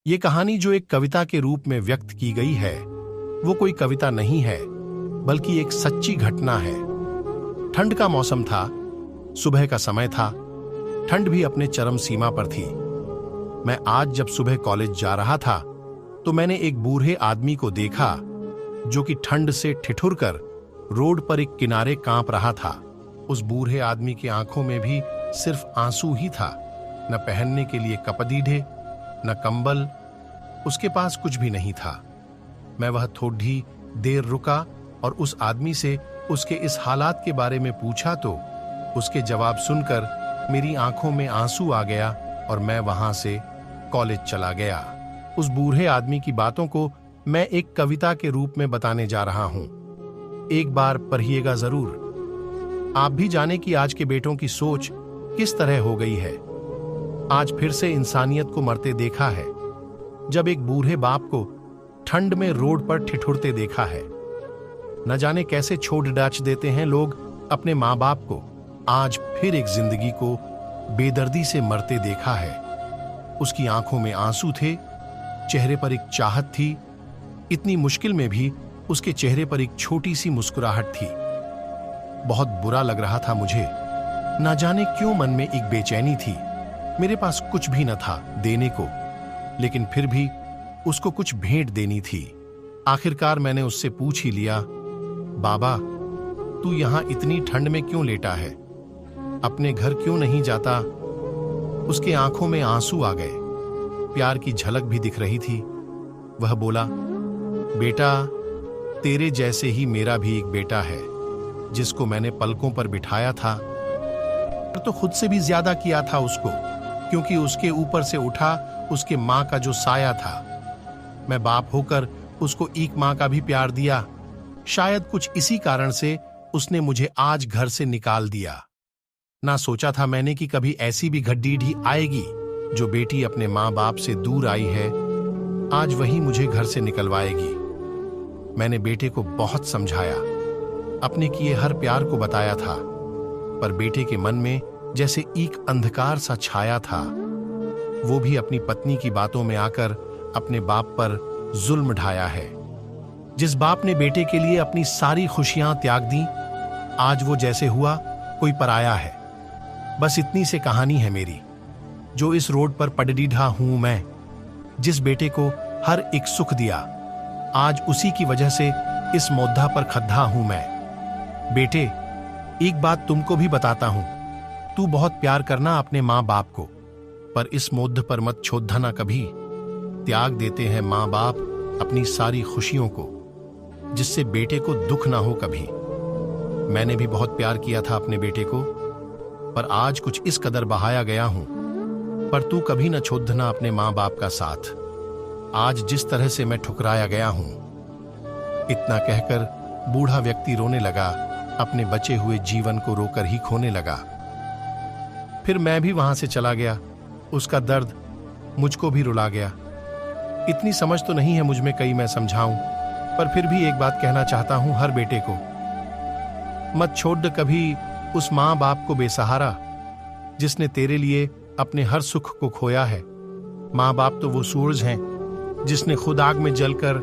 ये कहानी जो एक कविता के रूप में व्यक्त की गई है, वो कोई कविता नहीं है, बल्कि एक सच्ची घटना है। ठंड का मौसम था, सुबह का समय था, ठंड भी अपने चरम सीमा पर थी। मैं आज जब सुबह कॉलेज जा रहा था, तो मैंने एक बूढ़े आदमी को देखा, जो कि ठंड से ठिठुर कर रोड पर एक किनारे कांप रहा था। उस बूढ़े आदमी की आंखों में भी सिर्फ आंसू ही था, न पहनने के लिए कपड़े, न कंबल, उसके पास कुछ भी नहीं था। मैं वह थोड़ी देर रुका और उस आदमी से उसके इस हालात के बारे में पूछा, तो उसके जवाब सुनकर मेरी आंखों में आंसू आ गया और मैं वहां से कॉलेज चला गया। उस बूढ़े आदमी की बातों को मैं एक कविता के रूप में बताने जा रहा हूं। एक बार पढ़िएगा जरूर। आप भी जाने कि आज के बेटों की सोच किस तरह हो गई है। आज फिर से इंसानियत को मरते देखा है, जब एक बूढ़े बाप को ठंड में रोड पर ठिठुरते देखा है। न जाने कैसे छोड़ डाच देते हैं लोग अपने माँ बाप को। आज फिर एक जिंदगी को बेदर्दी से मरते देखा है। उसकी आंखों में आंसू थे, चेहरे पर एक चाहत थी। इतनी मुश्किल में भी उसके चेहरे पर एक छोटी सी मुस्कुराहट थी। बहुत बुरा लग रहा था मुझे। ना जाने क्यों मन में एक बेचैनी थी। मेरे पास कुछ भी न था देने को, लेकिन फिर भी उसको कुछ भेंट देनी थी। आखिरकार मैंने उससे पूछ ही लिया, बाबा, तू यहां इतनी ठंड में क्यों लेटा है? अपने घर क्यों नहीं जाता? उसके आंखों में आंसू आ गए, प्यार की झलक भी दिख रही थी। वह बोला, बेटा, तेरे जैसे ही मेरा भी एक बेटा है, जिसको मैंने पलकों पर बिठाया था, तो खुद से भी ज्यादा किया था उसको, क्योंकि उसके ऊपर से उठा उसके मां का जो साया था। मैं बाप होकर उसको एक मां का भी प्यार दिया। शायद कुछ इसी कारण से उसने मुझे आज घर से निकाल दिया। ना सोचा था मैंने कि कभी ऐसी भी घड़ी आएगी जो बेटी अपने मां बाप से दूर आई है, आज वही मुझे घर से निकलवाएगी। मैंने बेटे को बहुत समझाया, अपने किए हर प्यार को बताया था, पर बेटे के मन में जैसे एक अंधकार सा छाया था। वो भी अपनी पत्नी की बातों में आकर अपने बाप पर जुल्म ढाया है। जिस बाप ने बेटे के लिए अपनी सारी खुशियां त्याग दी, आज वो जैसे हुआ कोई पराया है। बस इतनी से कहानी है मेरी। जो इस रोड पर पडडीढा हूं मैं, जिस बेटे को हर एक सुख दिया, आज उसी की वजह से इस मोद्धा पर खद्धा हूं मैं। बेटे, एक बात तुमको भी बताता हूं, तू बहुत प्यार करना अपने मां बाप को, पर इस मोद्ध पर मत छोड़ना कभी। त्याग देते हैं मां बाप अपनी सारी खुशियों को, जिससे बेटे को दुख ना हो कभी। मैंने भी बहुत प्यार किया था अपने बेटे को, पर आज कुछ इस कदर बहाया गया हूं। पर तू कभी न छोड़ना अपने मां बाप का साथ। आज जिस तरह से मैं ठुकराया गया हूं। इतना कहकर बूढ़ा व्यक्ति रोने लगा, अपने बचे हुए जीवन को रोकर ही खोने लगा। फिर मैं भी वहां से चला गया। उसका दर्द मुझको भी रुला गया। इतनी समझ तो नहीं है मुझ में कहीं मैं समझाऊं, पर फिर भी एक बात कहना चाहता हूं हर बेटे को, मत छोड़ कभी उस मां बाप को बेसहारा, जिसने तेरे लिए अपने हर सुख को खोया है। मां बाप तो वो सूरज हैं, जिसने खुद आग में जलकर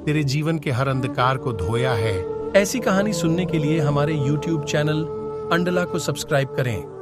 तेरे जीवन के हर अंधकार को धोया है। ऐसी कहानी सुनने के लिए हमारे YouTube चैनल अंडला को सब्सक्राइब करें।